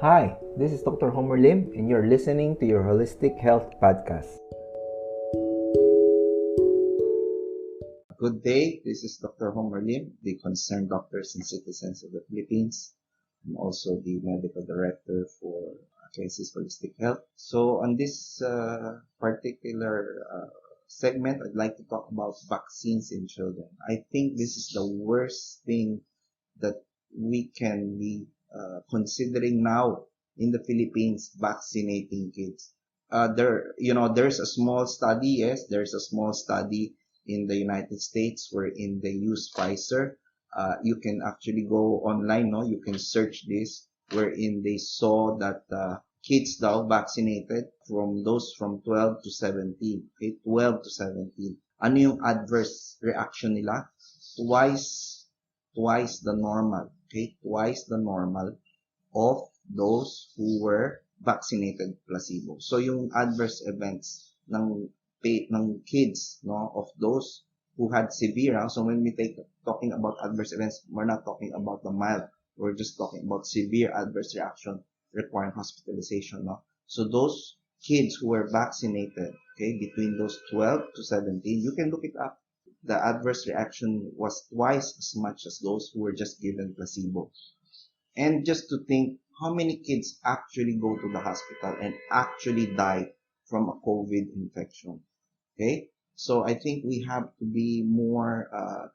Hi, this is Dr. Homer Lim, and you're listening to your Holistic Health Podcast. Good day. This is Dr. Homer Lim, the concerned doctors and citizens of the Philippines. I'm also the medical director for Akesis Holistic Health. So on this particular segment, I'd like to talk about vaccines in children. I think this is the worst thing that we can be considering now in the Philippines, vaccinating kids. There's a small study. Yes, there's a small study in the United States wherein they use Pfizer. You can actually go online, no? You can search this, wherein they saw that kids daw vaccinated from those from 12 to 17. Okay, 12 to 17. Ano yung adverse reaction nila? Twice the normal. Okay, twice the normal of those who were vaccinated placebo. So yung adverse events ng kids, no, of those who had severe. So when we talking about adverse events, we're not talking about the mild. We're just talking about severe adverse reaction requiring hospitalization, no. So those kids who were vaccinated, okay, between those 12 to 17, you can look it up. The adverse reaction was twice as much as those who were just given placebo. And just to think how many kids actually go to the hospital and actually die from a COVID infection. Okay? So I think we have to be more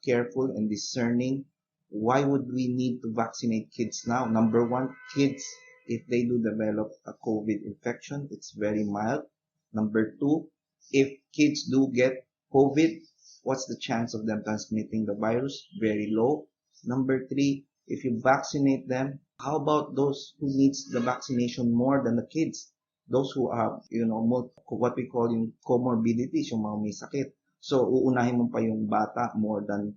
careful and discerning. Why would we need to vaccinate kids now? Number one, kids, if they do develop a COVID infection, it's very mild. Number two, if kids do get COVID, what's the chance of them transmitting the virus? Very low. Number three, if you vaccinate them, how about those who needs the vaccination more than the kids? Those who have, what we call yung comorbidities, yung mga may sakit. So, uunahin mo pa yung bata more than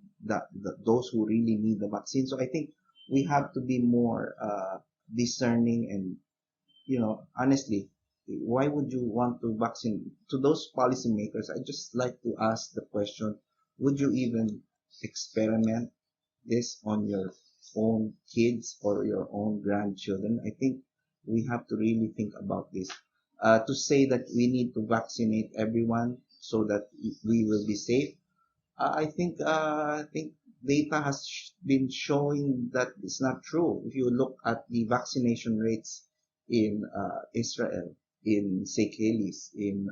those who really need the vaccine. So, I think we have to be more discerning and, honestly, why would you want to vaccinate? To those policymakers, I just like to ask the question, would you even experiment this on your own kids or your own grandchildren? I think we have to really think about this. To say that we need to vaccinate everyone so that we will be safe, I think data has been showing that it's not true. If you look at the vaccination rates in Israel, in Seychelles, in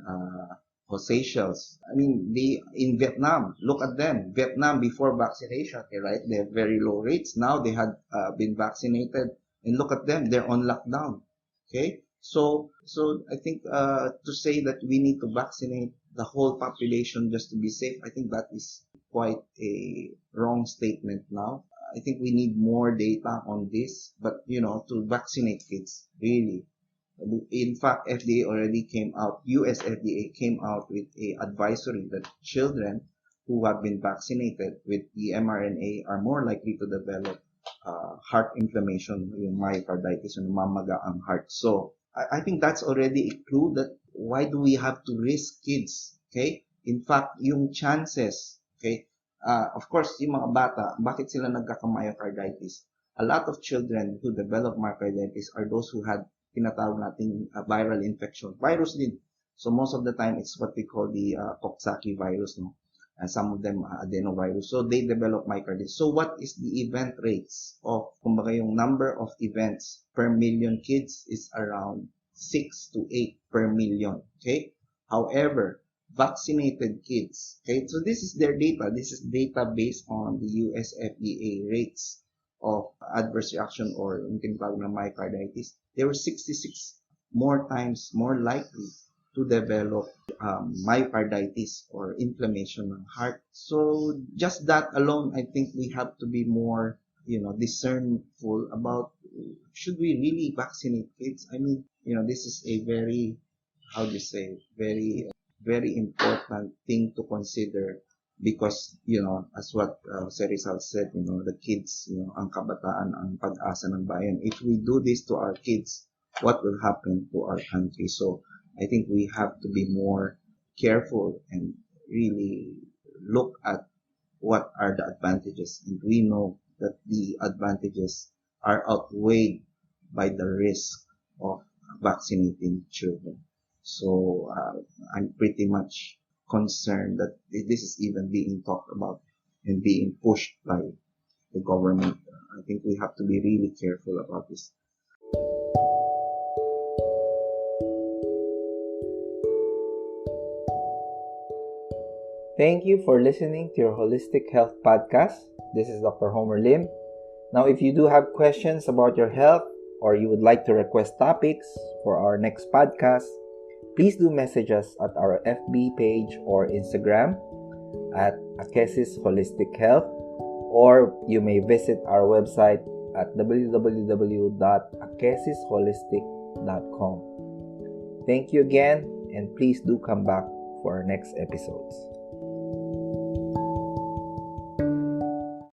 Seychelles, in Vietnam, look at them. Vietnam before vaccination, okay, right? They have very low rates. Now they had been vaccinated, and look at them. They're on lockdown. Okay, so I think to say that we need to vaccinate the whole population just to be safe, I think that is quite a wrong statement now. I think we need more data on this, but to vaccinate kids, really. In fact, FDA already came out, US FDA came out with a advisory that children who have been vaccinated with the mRNA are more likely to develop heart inflammation, yung myocarditis, yung mamaga ang heart. So, I think that's already a clue that why do we have to risk kids? Okay? In fact, yung chances, okay, of course, yung mga bata, bakit sila nagkaka-myocarditis? A lot of children who develop myocarditis are those who had tinatawag nating viral infection. Virus din. So most of the time, it's what we call the Coxsackie virus, no? And some of them adenovirus. So they develop myocarditis. So what is the event rates of, kumbaga yung number of events per million kids is around 6 to 8 per million. Okay? However, vaccinated kids, okay? So this is their data. This is data based on the US FDA rates of adverse reaction or yung tinatawag na myocarditis. They were 66 more times more likely to develop myocarditis or inflammation ng heart. So just that alone, I think we have to be more, discernful about should we really vaccinate kids. This is a very, very important thing to consider because, as what Sir Rizal said, the kids, ang kabataan, ang pag-asa ng bayan. If we do this to our kids, what will happen to our country? So I think we have to be more careful and really look at what are the advantages. And we know that the advantages are outweighed by the risk of vaccinating children. So I'm pretty much concerned that this is even being talked about and being pushed by the government. I think we have to be really careful about this. Thank you for listening to your Holistic Health Podcast. This is Dr. Homer Lim. Now, if you do have questions about your health or you would like to request topics for our next podcast, please do message us at our FB page or Instagram at Akesis Holistic Health, or you may visit our website at www.akesisholistic.com. Thank you again, and please do come back for our next episodes.